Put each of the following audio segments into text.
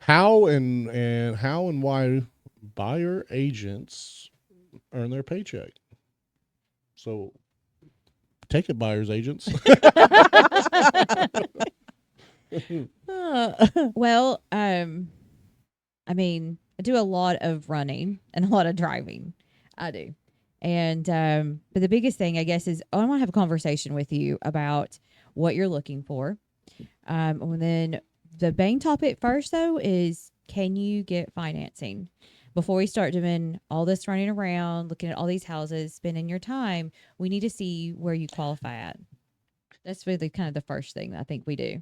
How and why buyer agents earn their paycheck. So take it, buyers agents. Well, I mean, I do a lot of running and a lot of driving. I do. And but the biggest thing I guess is I want to have a conversation with you about what you're looking for. And then the main topic first though is can you get financing? Before we start doing all this running around, looking at all these houses, spending your time, we need to see where you qualify at. That's really kind of the first thing that I think we do.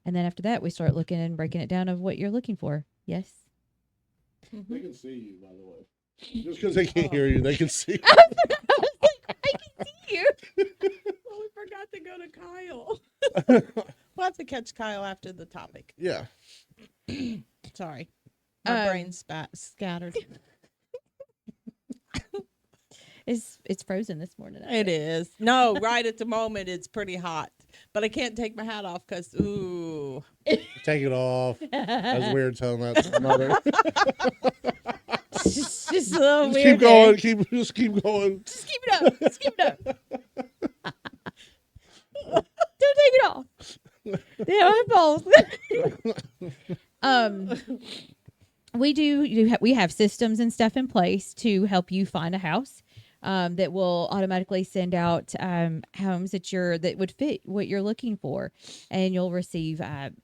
And then after that, we start looking and breaking it down of what you're looking for. Yes. They can see you, by the way. Just because they can't hear you, they can see. I can see you. Well, we forgot to go to Kyle. We'll have to catch Kyle after the topic. Yeah. Sorry. My brain scattered. It's frozen this morning. It is. No, right at the moment it's pretty hot. But I can't take my hat off because, ooh. Take it off. That's weird telling that to my mother. Just a little Just weird. keep going. There. Just keep going. Just keep it up. Just keep it up. Don't take it off. They don't have balls. We have systems and stuff in place to help you find a house. That will automatically send out homes that would fit what you're looking for, and you'll receive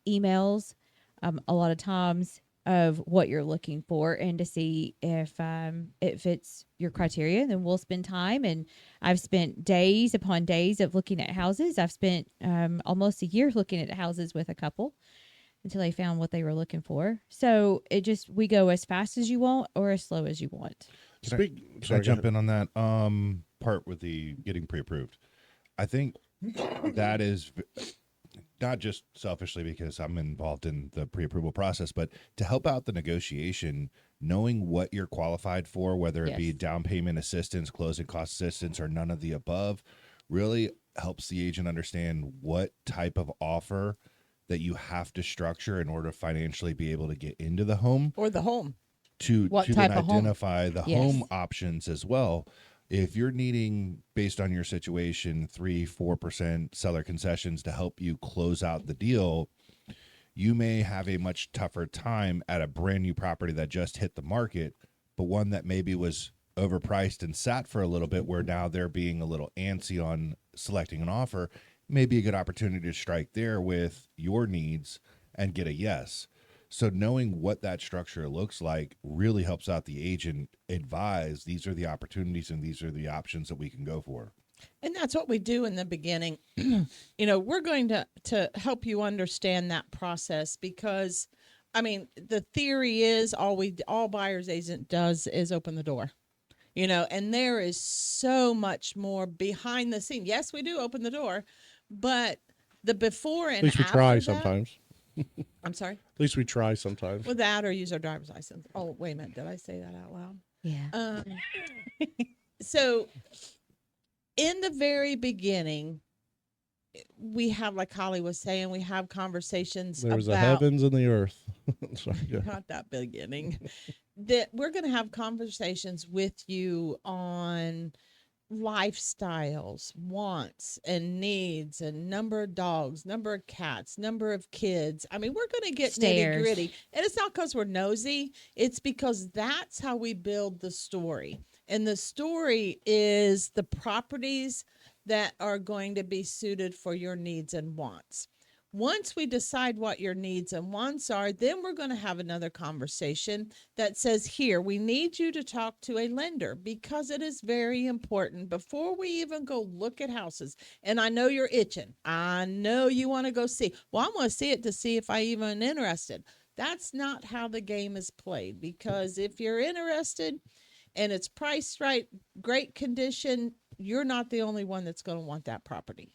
emails a lot of times of what you're looking for, and to see if it fits your criteria. Then we'll spend time, and I've spent days upon days of looking at houses. I've spent almost a year looking at houses with a couple until they found what they were looking for. So we go as fast as you want or as slow as you want. Can I jump in on that part with the getting pre-approved? I think that is not just selfishly because I'm involved in the pre-approval process, but to help out the negotiation, knowing what you're qualified for, whether it be down payment assistance, closing cost assistance, or none of the above, really helps the agent understand what type of offer that you have to structure in order to financially be able to get into the home. Or the home. To then identify the home options as well. If you're needing, based on your situation, 3-4% seller concessions to help you close out the deal, you may have a much tougher time at a brand new property that just hit the market, but one that maybe was overpriced and sat for a little bit, where now they're being a little antsy on selecting an offer. May be a good opportunity to strike there with your needs and get a yes. So knowing what that structure looks like really helps out the agent advise these are the opportunities and these are the options that we can go for. And that's what we do in the beginning. We're going to help you understand that process because, I mean, the theory is all buyer's agent does is open the door. And there is so much more behind the scene. Yes, we do open the door, but the before and at least we after try that, sometimes. I'm sorry? At least we try sometimes. With that or use our driver's license. Oh, wait a minute. Did I say that out loud? Yeah. So in the very beginning, we have, like Holly was saying, we have conversations There's about a heavens and the earth. Sorry, not that beginning. That we're going to have conversations with you on lifestyles, wants and needs, and number of dogs, number of cats, number of kids. I mean, we're going to get nitty gritty. And it's not because we're nosy. It's because that's how we build the story. And the story is the properties that are going to be suited for your needs and wants. Once we decide what your needs and wants are, then we're going to have another conversation that says, here, we need you to talk to a lender because it is very important before we even go look at houses. And I know you're itching. I know you want to go see. Well, I want to see it to see if I even interested. That's not how the game is played, because if you're interested and it's priced right, great condition, you're not the only one that's going to want that property.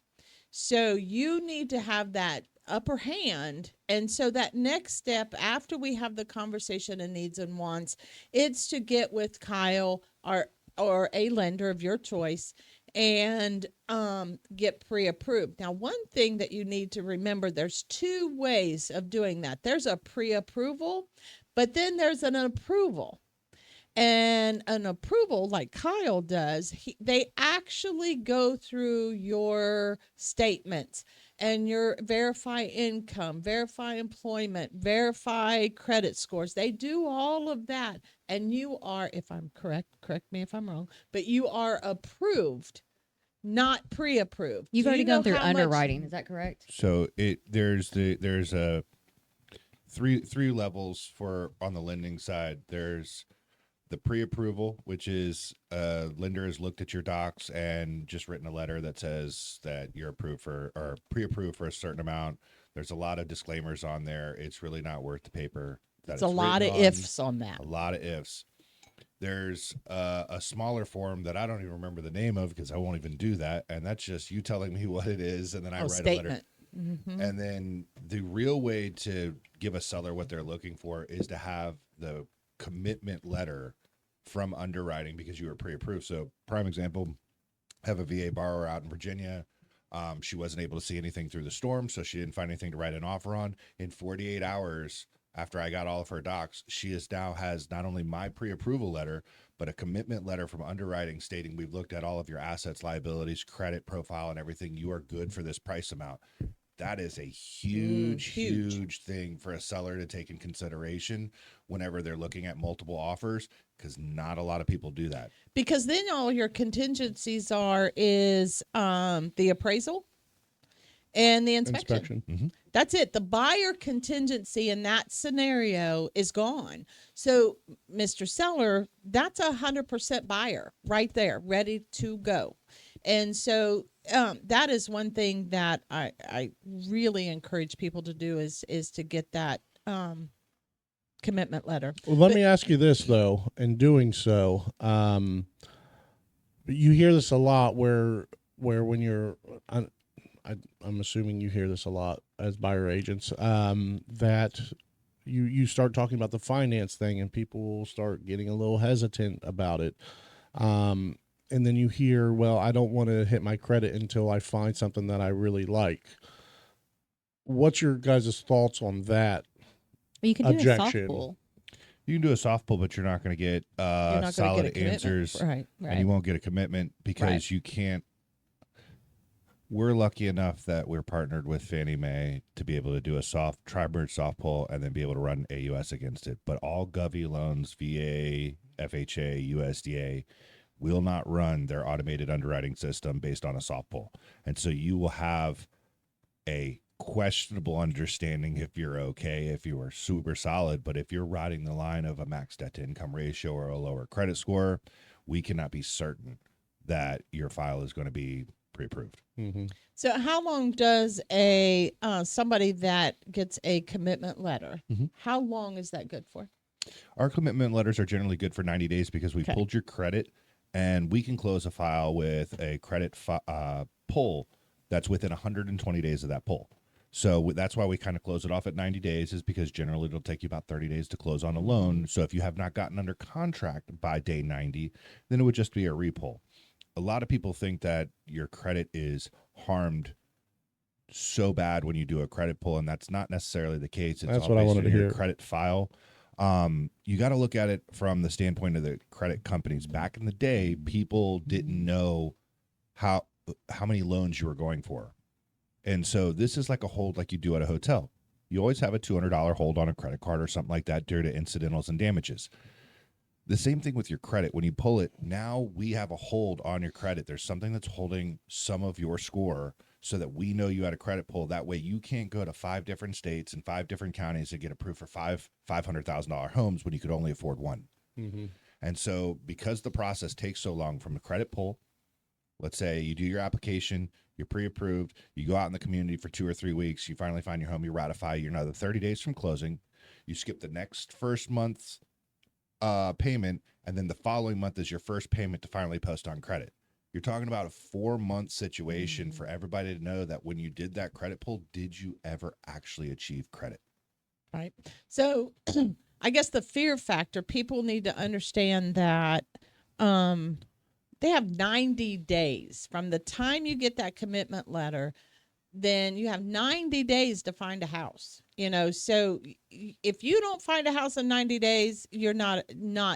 So you need to have that upper hand. And so that next step after we have the conversation of needs and wants, it's to get with Kyle or a lender of your choice and get pre-approved. Now, one thing that you need to remember, there's two ways of doing that. There's a pre-approval, but then there's an approval. And an approval, like Kyle does, they actually go through your statements and your verify income, verify employment, verify credit scores. They do all of that. And you are, if I'm correct me if I'm wrong, but you are approved, not pre-approved. You've Do already you know gone through how much- underwriting. Is that correct? So there's a three levels for on the lending side. There's the pre-approval, which is lender has looked at your docs and just written a letter that says that you're approved for or pre-approved for a certain amount. There's a lot of disclaimers on there. It's really not worth the paper that It's a lot of written on. ifs on that. A lot of ifs. There's a smaller form that I don't even remember the name of because I won't even do that. And that's just you telling me what it is, and then I write Statement. a letter. Mm-hmm. And then the real way to give a seller what they're looking for is to have the commitment letter from underwriting because you were pre-approved. So prime example, I have a VA borrower out in Virginia. She wasn't able to see anything through the storm, so she didn't find anything to write an offer on. In 48 hours after I got all of her docs, she now has not only my pre-approval letter, but a commitment letter from underwriting stating we've looked at all of your assets, liabilities, credit profile, and everything. You are good for this price amount. That is a huge thing for a seller to take in consideration whenever they're looking at multiple offers, because not a lot of people do that. Because then all your contingencies is the appraisal and the inspection. Mm-hmm. That's it. The buyer contingency in that scenario is gone. So, Mr. Seller, that's 100% buyer right there, ready to go. And so that is one thing that I really encourage people to do is to get that commitment letter. Well, let me ask you this, though. In doing so, you hear this a lot where when you're I'm assuming you hear this a lot as buyer agents, that you start talking about the finance thing and people will start getting a little hesitant about it. And then you hear, well, I don't want to hit my credit until I find something that I really like. What's your guys' thoughts on that? Well, you can Objection. do a soft pull. You can do a soft pull, but you're not going to get You're not gonna solid get a commitment. answers, Right. and you won't get a commitment because you can't. We're lucky enough that we're partnered with Fannie Mae to be able to do a tri-merge soft pull and then be able to run AUS against it. But all Govy loans, VA, FHA, USDA, will not run their automated underwriting system based on a soft pull. And so you will have a questionable understanding if you're okay, if you are super solid. But if you're riding the line of a max debt to income ratio or a lower credit score, we cannot be certain that your file is going to be pre-approved. Mm-hmm. So how long does a somebody that gets a commitment letter, how long is that good for? Our commitment letters are generally good for 90 days because we pulled your credit, and we can close a file with a credit pull that's within 120 days of that pull. So that's why we kind of close it off at 90 days, is because generally it'll take you about 30 days to close on a loan. So if you have not gotten under contract by day 90, then it would just be a repull. A lot of people think that your credit is harmed so bad when you do a credit pull, and that's not necessarily the case. It's That's all what I based wanted on to your hear. credit file. You got to look at it from the standpoint of the credit companies. Back in the day, people didn't know how many loans you were going for. And so this is like a hold like you do at a hotel. You always have a $200 hold on a credit card or something like that due to incidentals and damages. The same thing with your credit. When you pull it, now we have a hold on your credit. There's something that's holding some of your score so that we know you had a credit pull. That way you can't go to 5 different states and 5 different counties to get approved for $500,000 homes when you could only afford one. Mm-hmm. And so because the process takes so long from a credit pull, let's say you do your application, you're pre-approved, you go out in the community for 2 or 3 weeks, you finally find your home, you ratify, you're another 30 days from closing, you skip the next first month's payment, and then the following month is your first payment to finally post on credit. You're talking about a 4-month situation for everybody to know that when you did that credit pull, did you ever actually achieve credit? Right. So I guess the fear factor, people need to understand that they have 90 days from the time you get that commitment letter. Then you have 90 days to find a house, so if you don't find a house in 90 days, you're not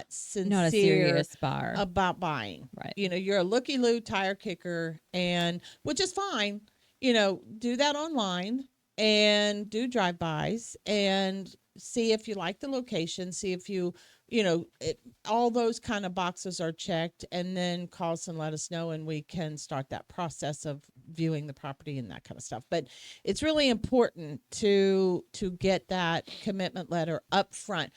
sincere, Not a serious buyer about buying. Right. You're a looky-loo tire kicker, and which is fine. Do that online and do drive-bys and see if you like the location, see if all those kind of boxes are checked, and then call us and let us know, and we can start that process of viewing the property and that kind of stuff. But it's really important to get that commitment letter up front.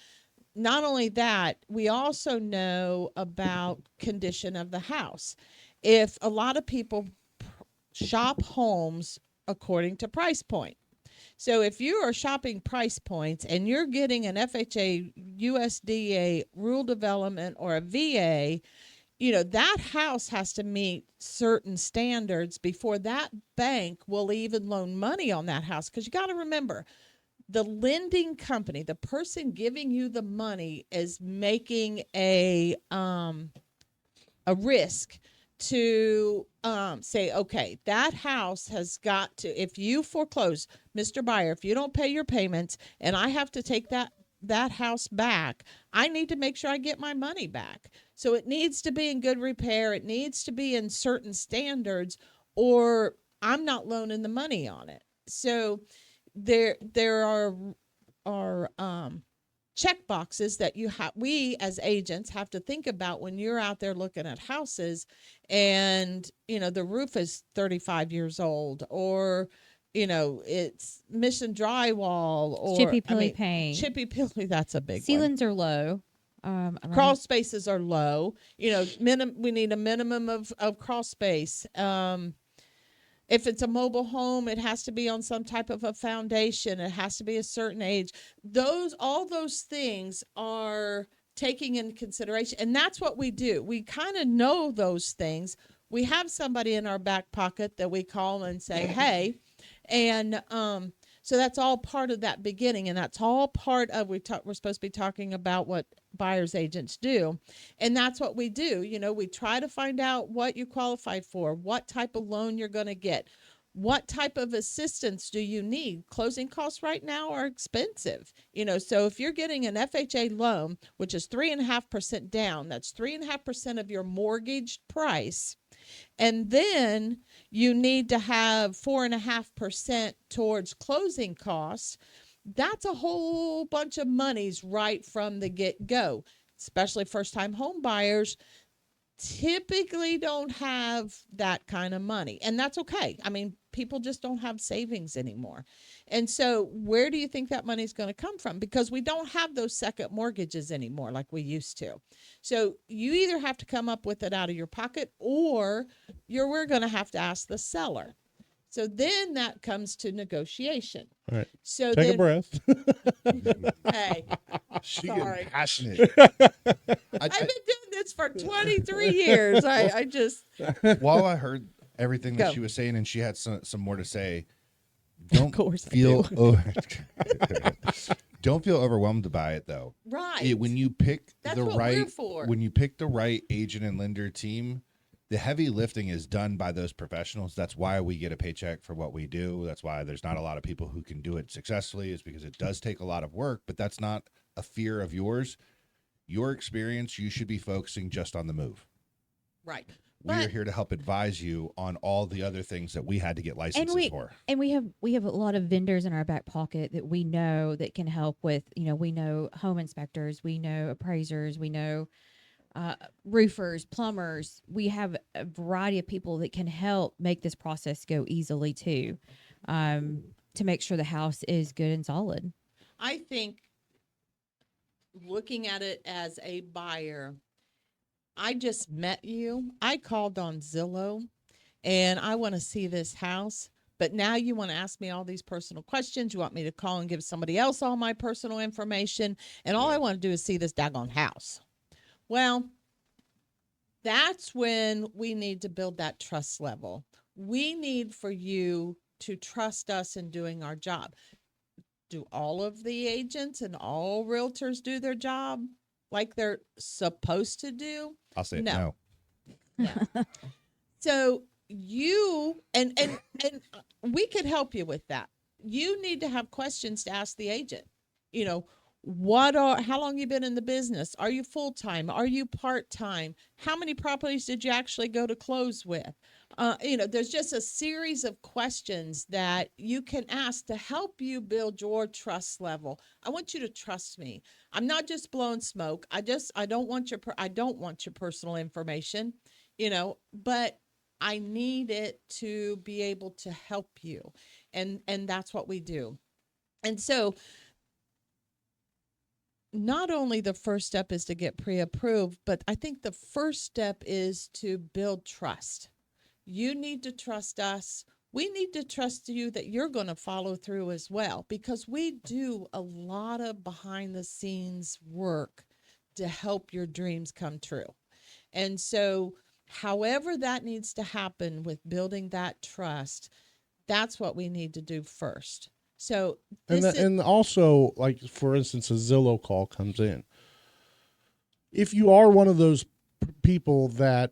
Not only that, we also know about condition of the house. If a lot of people shop homes according to price point. So if you are shopping price points and you're getting an FHA, USDA, rural development, or a VA, that house has to meet certain standards before that bank will even loan money on that house. Because you got to remember, the lending company, the person giving you the money, is making a risk to say, okay, that house has got to, if you foreclose, Mr. Buyer, if you don't pay your payments and I have to take that house back, I need to make sure I get my money back. So it needs to be in good repair. It needs to be in certain standards, or I'm not loaning the money on it. So there are check boxes that we as agents have to think about when you're out there looking at houses, and the roof is 35 years old, or it's mission drywall, or chippy pilly paint. Chippy pilly, that's a big Ceilings are low. Crawl spaces are low. We need a minimum of crawl space. If it's a mobile home, it has to be on some type of a foundation. It has to be a certain age. All those things are taking into consideration. And that's what we do. We kind of know those things. We have somebody in our back pocket that we call and say, hey, and so that's all part of that beginning, and that's all part of we're supposed to be talking about what buyer's agents do, and that's what we do. We try to find out what you qualified for, what type of loan you're going to get, what type of assistance do you need. Closing costs right now are expensive, so if you're getting an FHA loan, which is 3.5% down, that's 3.5% of your mortgage price. And then you need to have 4.5% towards closing costs. That's a whole bunch of monies right from the get-go. Especially first-time home buyers typically don't have that kind of money. And that's okay. I mean, people just don't have savings anymore. And so where do you think that money is going to come from? Because we don't have those second mortgages anymore like we used to. So you either have to come up with it out of your pocket, or we're going to have to ask the seller. So then that comes to negotiation. All right. So take a breath. Hey, She sorry. getting passionate. I've been doing this for 23 years. I just While I heard everything that Go. she was saying, and she had some more to say, Of don't course I feel do. don't feel overwhelmed by it though. Right. When you pick That's the what we're right for. when you pick the right agent and lender team, the heavy lifting is done by those professionals. That's why we get a paycheck for what we do. That's why there's not a lot of people who can do it successfully, is because it does take a lot of work, but that's not a fear of yours. Your experience, you should be focusing just on the move. Right. We are here to help advise you on all the other things that we had to get licenses for. And we have a lot of vendors in our back pocket that we know that can help with, we know home inspectors, we know appraisers, we know roofers, plumbers. We have a variety of people that can help make this process go easily too, to make sure the house is good and solid. I think looking at it as a buyer, I just met you. I called on Zillow and I want to see this house. But now you want to ask me all these personal questions. You want me to call and give somebody else all my personal information. And all I want to do is see this daggone house. Well, that's when we need to build that trust level. We need for you to trust us in doing our job. Do all of the agents and all realtors do their job like they're supposed to do? I'll say No. no. Yeah. So you and we could help you with that. You need to have questions to ask the agent. You know, how long you been in the business? Are you full time? Are you part time? How many properties did you actually go to close with? There's just a series of questions that you can ask to help you build your trust level. I want you to trust me. I'm not just blowing smoke. I don't want your personal information, but I need it to be able to help you. And that's what we do. And so not only the first step is to get pre-approved, but I think the first step is to build trust. You need to trust us. We need to trust you that you're going to follow through as well, because we do a lot of behind the scenes work to help your dreams come true. And so however that needs to happen with building that trust, that's what we need to do first. So and also, like, for instance, a Zillow call comes in. If you are one of those people that,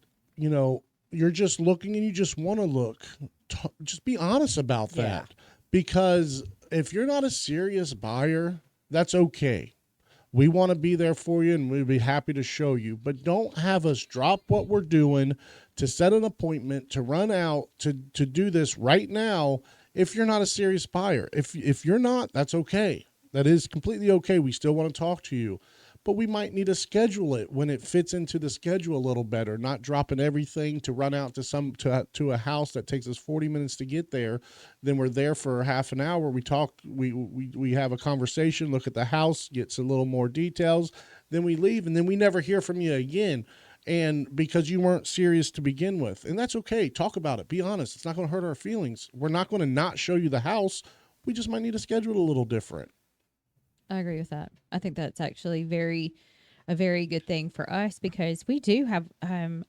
you're just looking and you just want to look, just be honest about that. Yeah. Because if you're not a serious buyer, that's okay. We want to be there for you, and we'd be happy to show you. But don't have us drop what we're doing to set an appointment, to run out, to do this right now if you're not a serious buyer. If you're not, that's okay. That is completely okay. We still want to talk to you. But we might need to schedule it when it fits into the schedule a little better, not dropping everything to run out to a house that takes us 40 minutes to get there. Then we're there for half an hour. We talk, we have a conversation, look at the house, get a little more details. Then we leave, and then we never hear from you again. And because you weren't serious to begin with. And that's okay. Talk about it. Be honest. It's not going to hurt our feelings. We're not going to not show you the house. We just might need to schedule it a little different. I agree with that. I think that's actually a very good thing for us, because we do have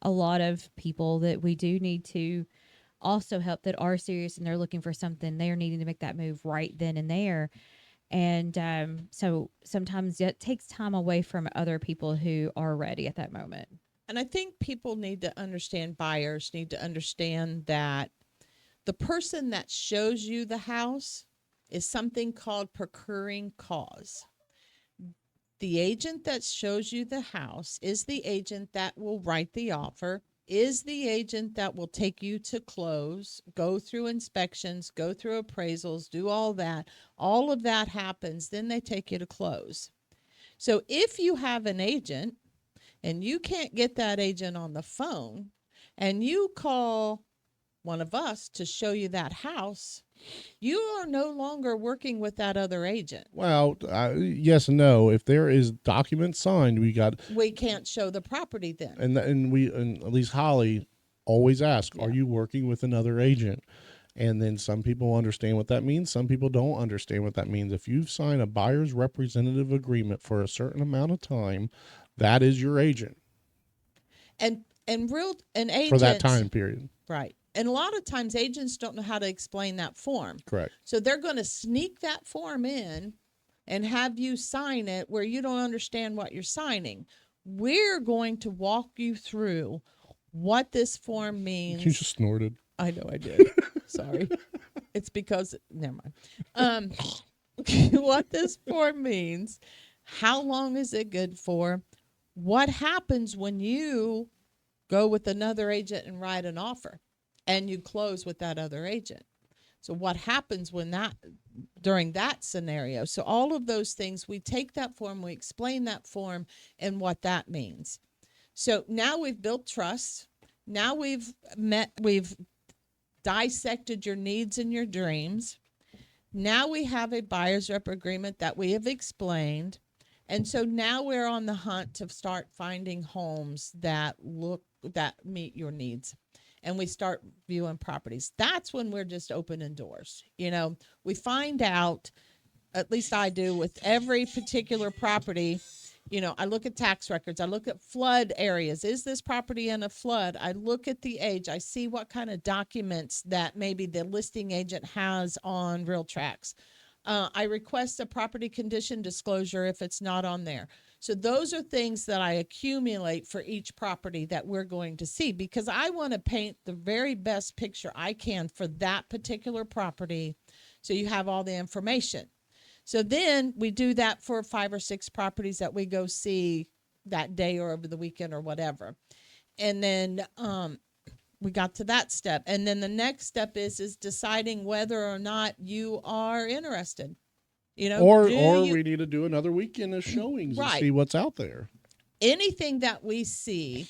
a lot of people that we do need to also help that are serious and they're looking for something. They're needing to make that move right then and there. And so sometimes it takes time away from other people who are ready at that moment. And I think people need to understand, buyers need to understand that the person that shows you the house is something called procuring cause. The agent that shows you the house is the agent that will write the offer, is the agent that will take you to close, go through inspections, go through appraisals, do all that. All of that happens, then they take you to close. So if you have an agent and you can't get that agent on the phone and you call one of us to show you that house, you are no longer working with that other agent. Well, yes and no. If there is documents signed, we can't show the property then. And at least Holly always asks, are you working with another agent? And then some people understand what that means. Some people don't understand what that means. If you've signed a buyer's representative agreement for a certain amount of time, that is your agent. And agents for that time period. Right. And a lot of times agents don't know how to explain that form. Correct. So they're going to sneak that form in and have you sign it where you don't understand what you're signing. We're going to walk you through what this form means. You just snorted. I know I did. Sorry. It's because, never mind. What this form means, how long is it good for, what happens when you go with another agent and write an offer and you close with that other agent. So what happens during that scenario? So all of those things, we take that form, we explain that form and what that means. So now we've built trust. Now we've dissected your needs and your dreams. Now we have a buyer's rep agreement that we have explained. And so now we're on the hunt to start finding homes that meet your needs. And we start viewing properties. That's when we're just opening doors. We find out, at least I do, with every particular property. I look at tax records. I look at flood areas. Is this property in a flood? I look at the age. I see what kind of documents that maybe the listing agent has on RealTracs. I request a property condition disclosure if it's not on there. So those are things that I accumulate for each property that we're going to see, because I want to paint the very best picture I can for that particular property, so you have all the information. So then we do that for 5 or 6 properties that we go see that day or over the weekend or whatever. And then we got to that step. And then the next step is deciding whether or not you are interested. Or we need to do another weekend of showings and see what's out there. Anything that we see,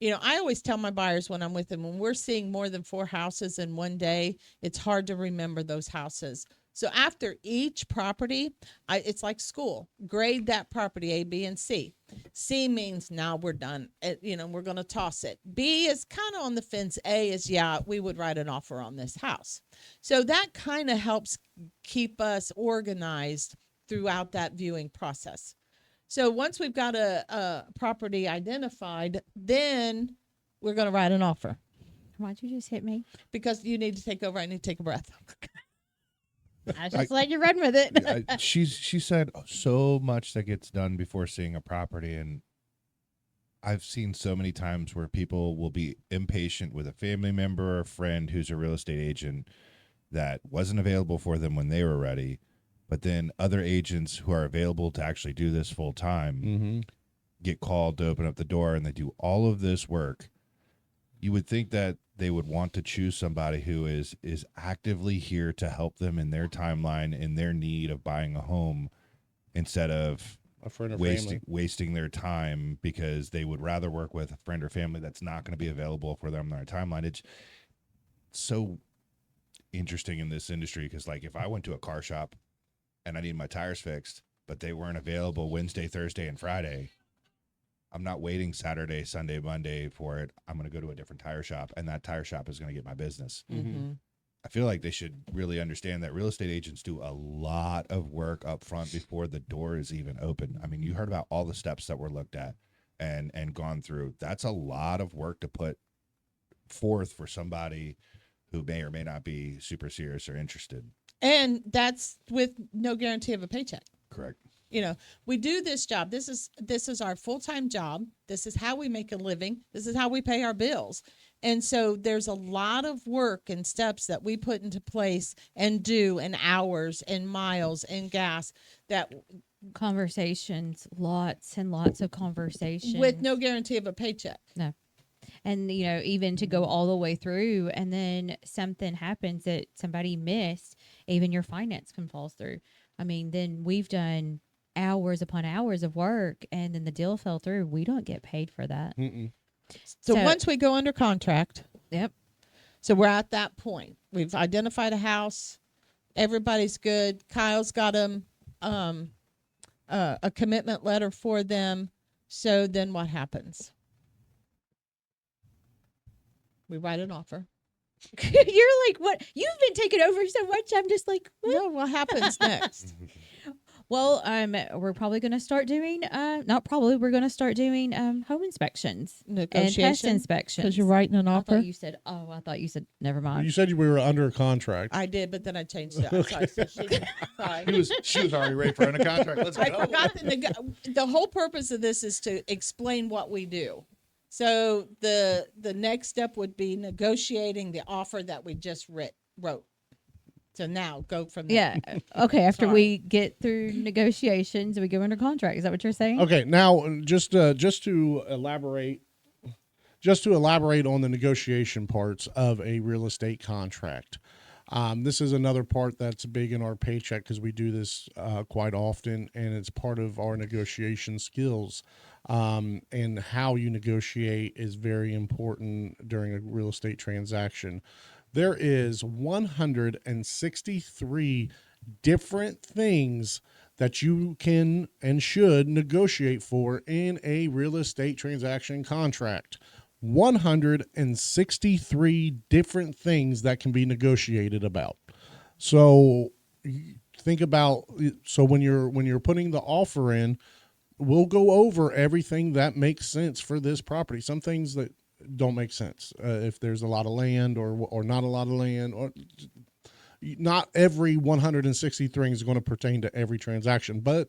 I always tell my buyers when I'm with them, when we're seeing more than 4 houses in one day, it's hard to remember those houses. So after each property, it's like school. Grade that property A, B, and C. C means now we're done. We're going to toss it. B is kind of on the fence. A is, yeah, we would write an offer on this house. So that kind of helps keep us organized throughout that viewing process. So once we've got a property identified, then we're going to write an offer. Why'd you just hit me? Because you need to take over. I need to take a breath. I just let you run with it. She said so much that gets done before seeing a property, and I've seen so many times where people will be impatient with a family member or a friend who's a real estate agent that wasn't available for them when they were ready, but then other agents who are available to actually do this full time get called to open up the door, and they do all of this work. You would think that they would want to choose somebody who is actively here to help them in their timeline, in their need of buying a home, instead of a friend or wasting their time because they would rather work with a friend or family that's not going to be available for them in their timeline. It's so interesting in this industry because, like, if I went to a car shop and I need my tires fixed, but they weren't available Wednesday, Thursday, and Friday, I'm not waiting Saturday, Sunday, Monday for it. I'm going to go to a different tire shop, and that tire shop is going to get my business. Mm-hmm. I feel like they should really understand that real estate agents do a lot of work up front before the door is even open. I mean, you heard about all the steps that were looked at and gone through. That's a lot of work to put forth for somebody who may or may not be super serious or interested. And that's with no guarantee of a paycheck. Correct. We do this job. This is our full-time job. This is how we make a living. This is how we pay our bills. And so there's a lot of work and steps that we put into place and do, and hours and miles and gas, that conversations, lots and lots of conversations with no guarantee of a paycheck. No. And, even to go all the way through, and then something happens that somebody missed, even your finance can fall through. I mean, then we've done hours upon hours of work, and then the deal fell through. We don't get paid for that. So once we go under contract, yep. So we're at that point. We've identified a house. Everybody's good. Kyle's got them a commitment letter for them. So then what happens? We write an offer. You're like, what? You've been taking over so much. I'm just like, what? No, what happens next? Well, we're probably going to start doing, we're going to start doing home inspections and pest inspections. Because you're writing an offer? I thought you said, never mind. You said we were under a contract. I did, but then I changed it. Okay. Sorry. She was already ready for under contract. Let's go. I forgot the whole purpose of this is to explain what we do. So the next step would be negotiating the offer that we just wrote. So now go from there. Yeah. Okay. After we get through negotiations, we go under contract. Is that what you're saying? Okay. Now, just to elaborate on the negotiation parts of a real estate contract. This is another part that's big in our paycheck because we do this quite often, and it's part of our negotiation skills. And how you negotiate is very important during a real estate transaction. There is 163 different things that you can and should negotiate for in a real estate transaction contract. 163 different things that can be negotiated about. So think about, when you're putting the offer in, we'll go over everything that makes sense for this property. Some things that don't make sense if there's a lot of land or not a lot of land, or not every 163 is going to pertain to every transaction, but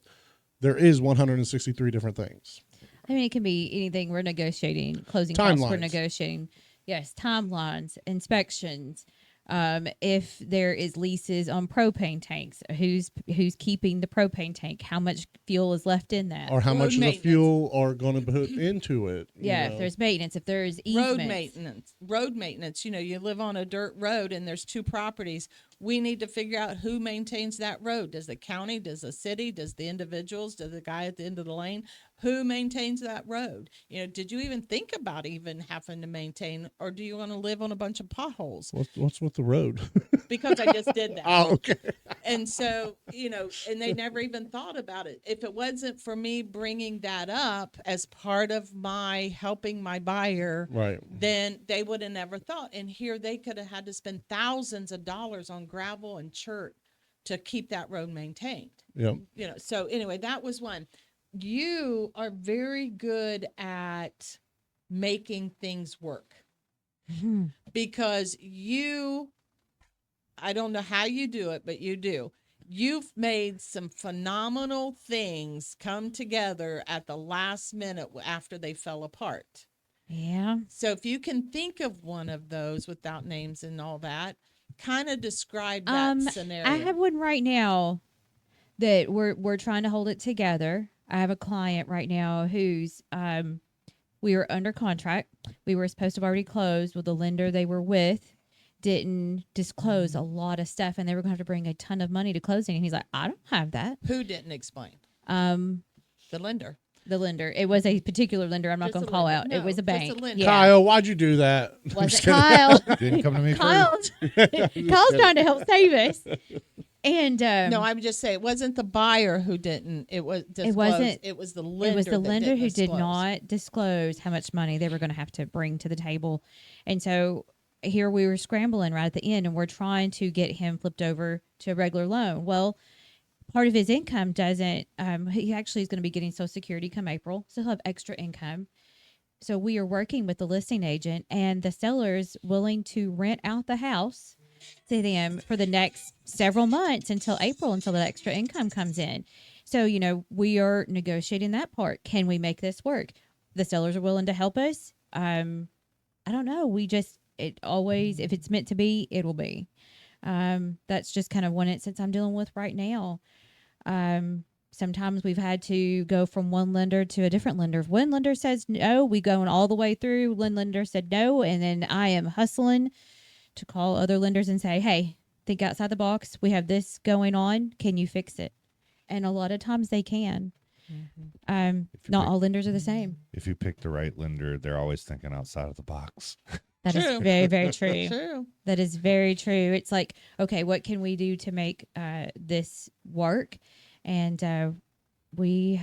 there is 163 different things. I mean, it can be anything. We're negotiating closing Timelines. costs. We're negotiating, yes, timelines, inspections. If there is leases on propane tanks, who's keeping the propane tank? How much fuel is left in that? Or how Road much of the maintenance. fuel are going to put into it. Yeah, if there's maintenance, if there's easements. Road maintenance. You know, you live on a dirt road and there's two properties. We need to figure out who maintains that road. Does the county? Does the city? Does the individuals? Does the guy at the end of the lane? Who maintains that road? You know, did you even think about even having to maintain, or do you want to live on a bunch of potholes? What's with the road? Because I just did that. Oh, okay. And so, you know, and they never even thought about it. If it wasn't for me bringing that up as part of my helping my buyer, Right. then they would have never thought. And here they could have had to spend thousands of dollars on gravel and chert to keep that road maintained. Yep. You know, so anyway, that was one. You are very good at making things work because I don't know how you do it, but you do. You've made some phenomenal things come together at the last minute after they fell apart. Yeah. So if you can think of one of those without names and all that, kind of describe that scenario. I have one right now that we're trying to hold it together. I have a client right now who's we were under contract. We were supposed to have already closed with the lender they were with. Didn't disclose a lot of stuff, and they were going to have to bring a ton of money to closing. And he's like, I don't have that. Who didn't explain? The lender. The lender. It was a particular lender. I'm not Just going to a call lender. out. No, It was a just bank. a lender. Kyle, why'd you do that? I'm Was just it Kyle? Didn't come to me Kyle's, first. Kyle's trying to help save us. And No, I'm just saying it wasn't the buyer who didn't. It was. Disclose. wasn't- It was the lender. it was the lender who did disclose. not disclose how much money they were going to have to bring to the table. And so here we were scrambling right at the end, and we're trying to get him flipped over to a regular loan. Well, part of his income doesn't, he actually is going to be getting Social Security come April, so he'll have extra income. So we are working with the listing agent, and the seller's willing to rent out the house to them for the next several months until April, until the extra income comes in. So, you know, we are negotiating that part. Can we make this work? The sellers are willing to help us. I don't know. It always, if it's meant to be, it will be. That's just kind of one instance I'm dealing with right now. Sometimes we've had to go from one lender to a different lender. If one lender says no, we going all the way through. One lender said no, and then I am hustling to call other lenders and say, hey, think outside the box. We have this going on. Can you fix it? And a lot of times they can. Not all lenders are the same. If you pick the right lender, they're always thinking outside of the box. That is very, very true. True. That is very true. It's like, okay, what can we do to make this work? And we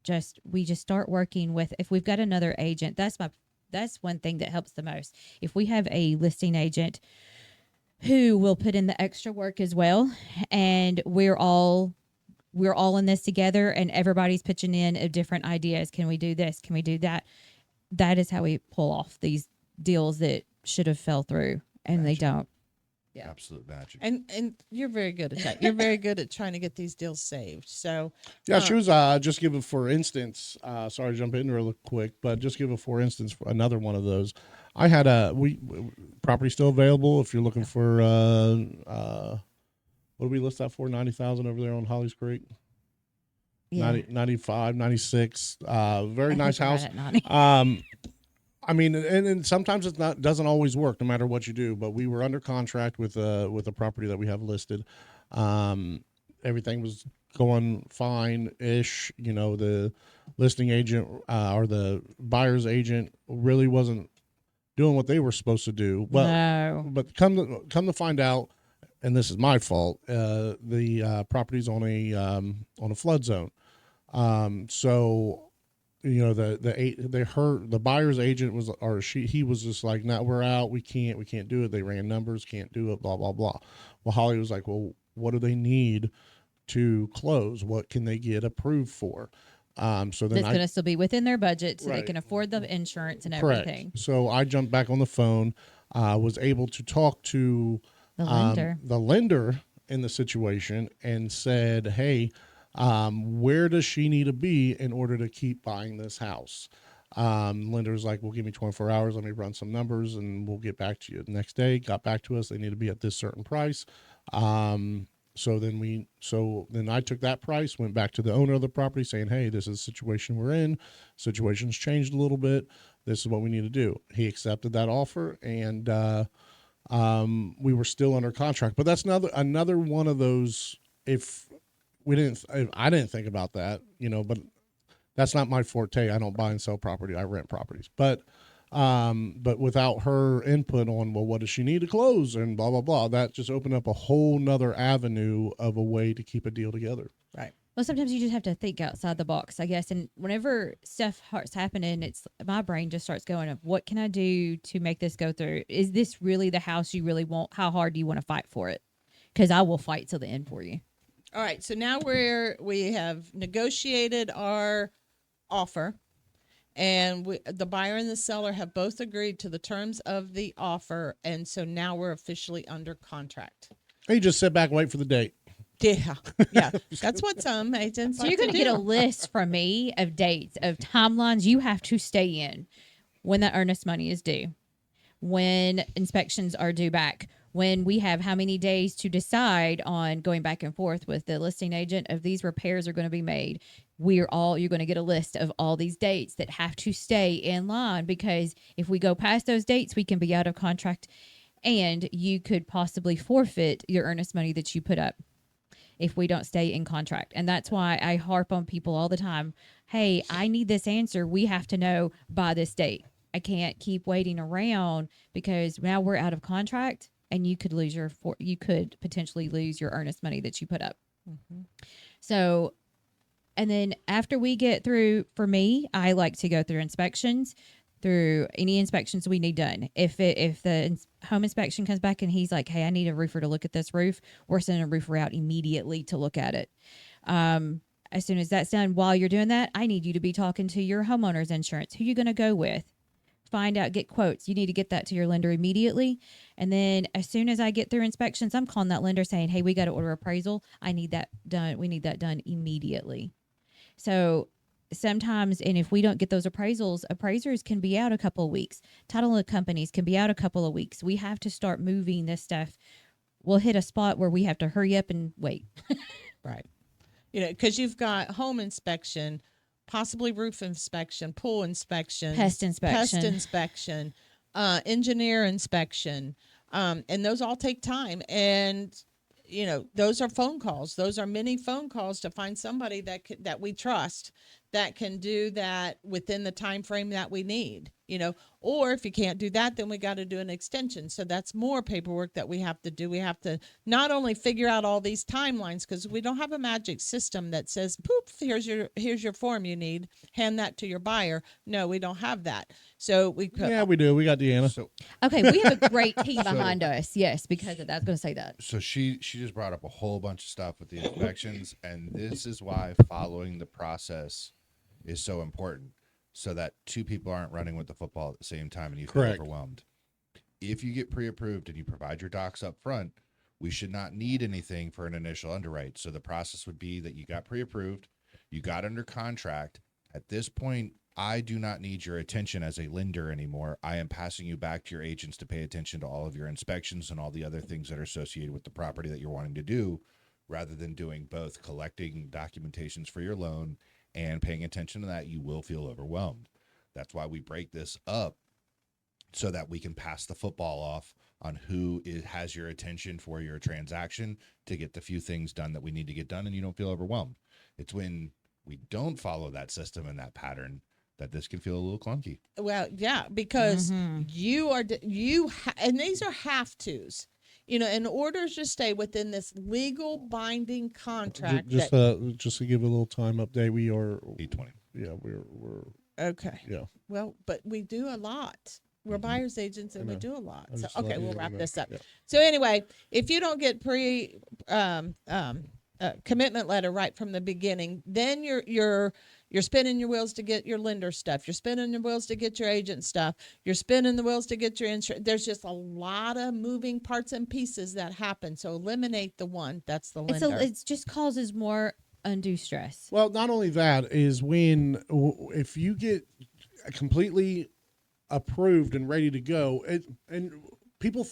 just start working with, if we've got another agent, that's one thing that helps the most. If we have a listing agent who will put in the extra work as well, and we're all in this together, and everybody's pitching in of different ideas. Can we do this? Can we do that? That is how we pull off these deals that should have fell through, and they don't. Yeah. Absolute magic. And you're very good at that. You're very good at trying to get these deals saved. So Yeah, she was just give it for instance. Sorry to jump in real quick, but just give it for instance for another one of those. I had property still available if you're looking for what do we list that for? 90,000 over there on Holly's Creek. Yeah. 95, 96. Very nice Right house. at 90. I mean, and sometimes doesn't always work no matter what you do, but we were under contract with a property that we have listed. Everything was going fine-ish. You know, the listing agent or the buyer's agent really wasn't doing what they were supposed to do. Well, No. but come to find out, and this is my fault, the property's on a flood zone. So, you know, the buyer's agent he was just like, no, we're out. We can't do it. They ran numbers, can't do it, blah, blah, blah. Well, Holly was like, well, what do they need to close? What can they get approved for? So then That's going to still be within their budget, so they Right. can afford the insurance and Correct. everything. So I jumped back on the phone, was able to talk to the lender in the situation and said, hey, where does she need to be in order to keep buying this house? Lender's like, well, give me 24 hours. Let me run some numbers and we'll get back to you. The next day, got back to us. They need to be at this certain price. So then I took that price, went back to the owner of the property saying, hey, this is the situation we're in. Situation's changed a little bit. This is what we need to do. He accepted that offer, and we were still under contract. But that's another one of those, if I didn't think about that, but that's not my forte. I don't buy and sell property. I rent properties. But without her input on, well, what does she need to close and blah, blah, blah, that just opened up a whole nother avenue of a way to keep a deal together. Right. Well, sometimes you just have to think outside the box, I guess. And whenever stuff starts happening, my brain just starts going of what can I do to make this go through? Is this really the house you really want? How hard do you want to fight for it? Because I will fight till the end for you. All right. So now we have negotiated our offer. And the buyer and the seller have both agreed to the terms of the offer. And so now we're officially under contract. You just sit back and wait for the date. Yeah. Yeah. That's what some agents So you're going to get a list from me of dates, of timelines you have to stay in, when the earnest money is due, when inspections are due back, when we have how many days to decide on going back and forth with the listing agent of these repairs are going to be made. You're going to get a list of all these dates that have to stay in line, because if we go past those dates, we can be out of contract and you could possibly forfeit your earnest money that you put up if we don't stay in contract. And that's why I harp on people all the time. Hey, I need this answer. We have to know by this date. I can't keep waiting around, because now we're out of contract and you could potentially lose your earnest money that you put up. Mm-hmm. So, and then after we get through, for me, I like to go through inspections, through any inspections we need done. If the home inspection comes back and he's like, hey, I need a roofer to look at this roof, we're sending a roofer out immediately to look at it. As soon as that's done, while you're doing that, I need you to be talking to your homeowner's insurance. Who you going to go with? Find out, get quotes. You need to get that to your lender immediately. And then as soon as I get through inspections, I'm calling that lender saying, hey, we got to order appraisal. I need that done. We need that done immediately. So sometimes, and if we don't get those appraisers can be out a couple of weeks. Title companies can be out a couple of weeks. We have to start moving this stuff. We'll hit a spot where we have to hurry up and wait. Right. Because you've got home inspection, possibly roof inspection, pool inspection, pest inspection, engineer inspection. And those all take time. And those are phone calls. Those are many phone calls to find somebody that we trust that can do that within the time frame that we need. Or if you can't do that, then we got to do an extension. So that's more paperwork that we have to do. We have to not only figure out all these timelines, because we don't have a magic system that says, poof, here's your form you need, hand that to your buyer. No, we don't have that. So we do. We got Deanna. Okay, we have a great team behind us. Yes, because of that. I was going to say that. So she just brought up a whole bunch of stuff with the inspections, and this is why following the process is so important, so that two people aren't running with the football at the same time and you feel overwhelmed. If you get pre-approved and you provide your docs up front, we should not need anything for an initial underwrite. So the process would be that you got pre-approved, you got under contract. At this point, I do not need your attention as a lender anymore. I am passing you back to your agents to pay attention to all of your inspections and all the other things that are associated with the property that you're wanting to do, rather than doing both collecting documentations for your loan and paying attention to that. You will feel overwhelmed. That's why we break this up, so that we can pass the football off on who has your attention for your transaction to get the few things done that we need to get done, and you don't feel overwhelmed. It's when we don't follow that system and that pattern that this can feel a little clunky. Well, yeah, because and these are have-tos. In order to stay within this legal binding contract. Just to give a little time update, we are 8:20. Yeah, we're okay. Yeah. Well, but we do a lot. We're buyer's agents and we do a lot. So okay, we'll wrap this up. Yeah. So anyway, if you don't get commitment letter right from the beginning, then you're spinning your wheels to get your lender stuff. You're spinning your wheels to get your agent stuff. You're spinning the wheels to get your insurance. There's just a lot of moving parts and pieces that happen. So eliminate the one that's the lender. It just causes more undue stress. Well, not only that is if you get completely approved and ready to go, and people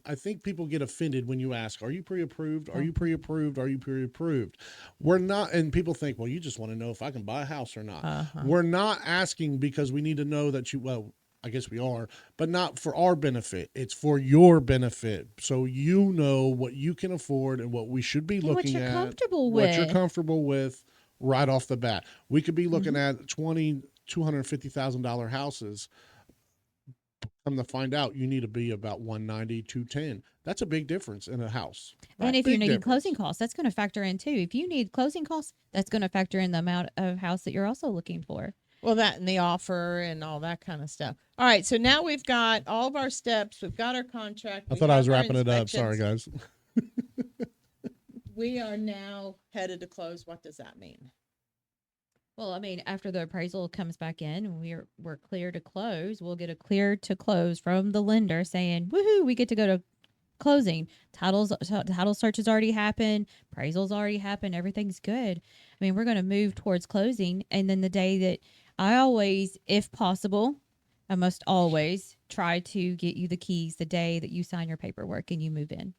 I think people get offended when you ask, are you pre-approved? Are you pre-approved? Are you pre-approved? We're not, and people think, well, you just want to know if I can buy a house or not. We're not asking because we need to know that I guess we are, but not for our benefit. It's for your benefit. So you know what you can afford and what we should be looking at. What you're comfortable with right off the bat. We could be looking at $250,000 houses. Come to find out, you need to be about 190, 210. That's a big difference in a house. And if you're needing closing costs, that's going to factor in too. If you need closing costs, that's going to factor in the amount of house that you're also looking for. Well, that and the offer and all that kind of stuff. All right, so now we've got all of our steps. We've got our contract. I thought I was wrapping it up. Sorry, guys. We are now headed to close. What does that mean? Well, I mean, after the appraisal comes back in and we're clear to close, we'll get a clear to close from the lender saying, woohoo, we get to go to closing. Title search has already happened. Appraisal's already happened. Everything's good. I mean, we're going to move towards closing. And then the day that I always, if possible, I must always try to get you the keys the day that you sign your paperwork and you move in.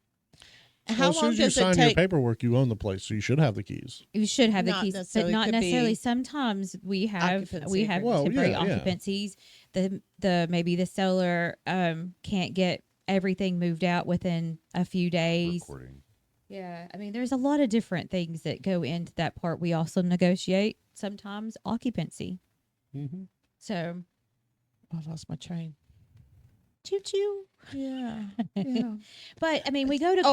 How as soon as you sign your paperwork, you own the place, so you should have the keys. You should have the keys, but not necessarily. Sometimes we have temporary occupancies. The maybe the seller can't get everything moved out within a few days. Recording. Yeah, I mean, there's a lot of different things that go into that part. We also negotiate sometimes occupancy. Mm-hmm. So, I lost my train. Choo choo. Yeah. But I mean, we go to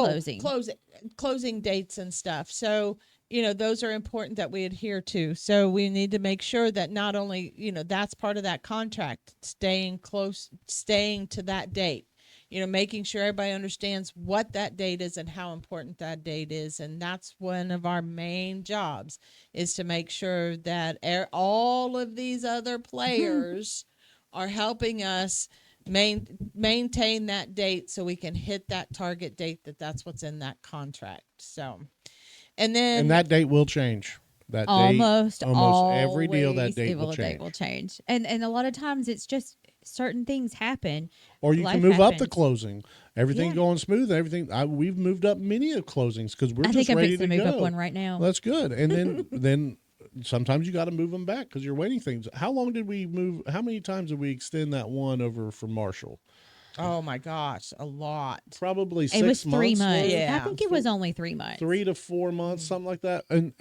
closing dates and stuff. So, those are important that we adhere to. So we need to make sure that not only, that's part of that contract, staying to that date, making sure everybody understands what that date is and how important that date is. And that's one of our main jobs, is to make sure that all of these other players are helping us maintain that date so we can hit that target date that's what's in that contract. So, and that date will change. That almost every deal that date will change. Date will change. And a lot of times it's just certain things happen. Or you can move up the closing. Everything going smooth. Everything. We've moved up many of closings because we're just ready to move go. Up one right now. Well, that's good. And then sometimes you got to move them back because you're waiting things. How long did we move? How many times did we extend that one over from Marshall? Oh my gosh, a lot. Probably 6 months. It was 3 months. Yeah. I think it was only 3 months. 3 to 4 months, something like that. And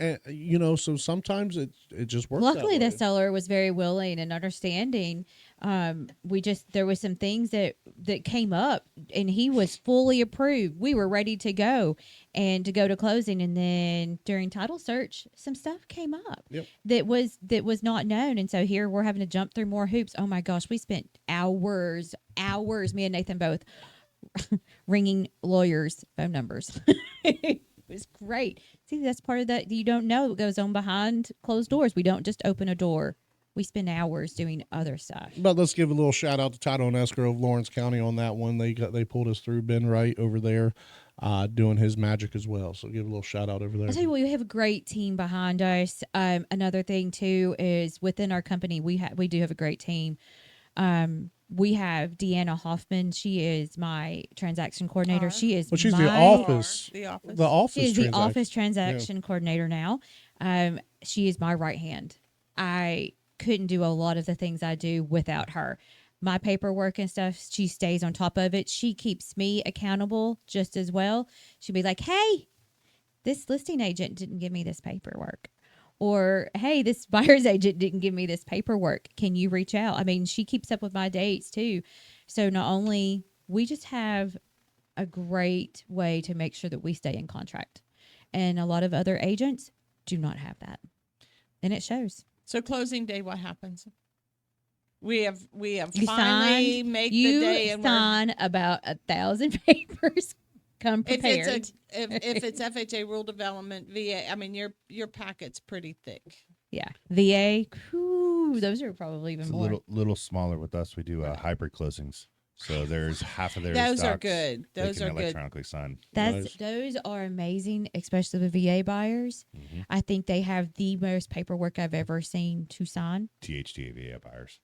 so sometimes it just works. Luckily, the seller was very willing and understanding. There was some things that came up, and he was fully approved. We were ready to go and to go to closing, and then during title search, some stuff came up that was not known, and so here we're having to jump through more hoops. Oh my gosh, we spent hours. Me and Nathan both ringing lawyers' phone numbers. It was great. See, that's part of that. You don't know what goes on behind closed doors. We don't just open a door. We spend hours doing other stuff. But let's give a little shout out to Title and Escrow of Lawrence County on that one. They pulled us through. Ben Wright over there doing his magic as well. So give a little shout out over there. I'll tell you what, we have a great team behind us. Another thing too is within our company we do have a great team. We have Deanna Hoffman. She is my transaction coordinator. She's the office. She is the office transaction coordinator now. She is my right hand. I couldn't do a lot of the things I do without her. My paperwork and stuff, she stays on top of it. She keeps me accountable just as well. She'll be like, hey, this listing agent didn't give me this paperwork. Or, hey, this buyer's agent didn't give me this paperwork. Can you reach out? I mean, she keeps up with my dates too. So not only, we just have a great way to make sure that we stay in contract. And a lot of other agents do not have that. And it shows. So closing day, what happens? We have finally made the day, and sign about 1,000 papers. Come prepared. If it's FHA rule development, VA, I mean your packet's pretty thick. Yeah. VA, whew, those are probably even It's more. a little smaller with us. We do hybrid closings. So there's half of their Those stocks are good. Those they are can good. electronically sign. Nice. Those are amazing, especially with VA buyers. Mm-hmm. I think they have the most paperwork I've ever seen to sign. THTA buyers.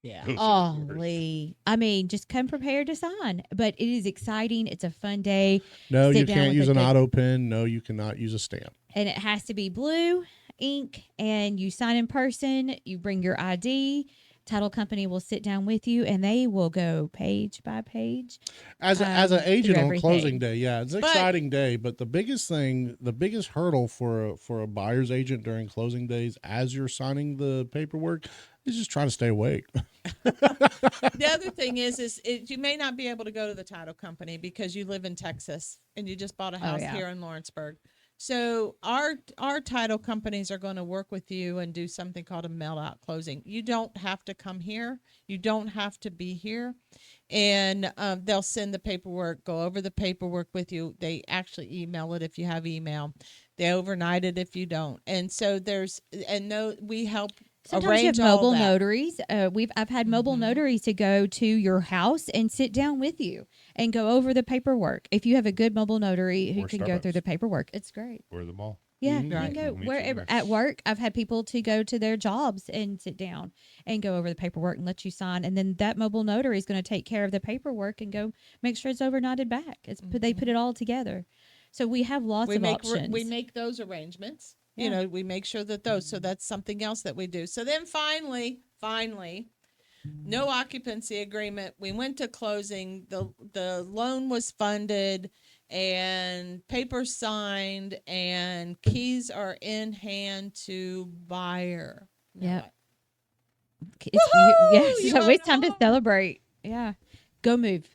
Yeah. Those are the worst. Golly. I mean, just come prepared to sign. But it is exciting. It's a fun day. No, Sit you down can't with use a an good- auto pen. No, you cannot use a stamp. And it has to be blue ink, and you sign in person. You bring your ID. Title company will sit down with you, and they will go page by page. As an agent through on closing everything. day, yeah, it's an exciting day. But the biggest hurdle for a buyer's agent during closing days, as you're signing the paperwork, is just trying to stay awake. The other thing is you may not be able to go to the title company because you live in Texas and you just bought a house here in Lawrenceburg. So our title companies are going to work with you and do something called a mail out closing. You don't have to come here. You don't have to be here. And they'll send the paperwork, go over the paperwork with you. They actually email it if you have email. They overnight it if you don't. And so we help. Sometimes you have mobile notaries. I've had mobile notaries to go to your house and sit down with you and go over the paperwork. If you have a good mobile notary who can go through the paperwork, it's great. Or the mall. Yeah, Mhm. you can go wherever. At work, I've had people to go to their jobs and sit down and go over the paperwork and let you sign. And then that mobile notary is going to take care of the paperwork and go make sure it's overnighted back. They put it all together. So we have lots of options. We make those arrangements. Yeah. You know, we make sure that so that's something else that we do. So then finally, no occupancy agreement. We went to closing. The loan was funded and papers signed and keys are in hand to buyer. Yeah. Woohoo! Yes. You So own it's a time to home. celebrate. Yeah. Go move.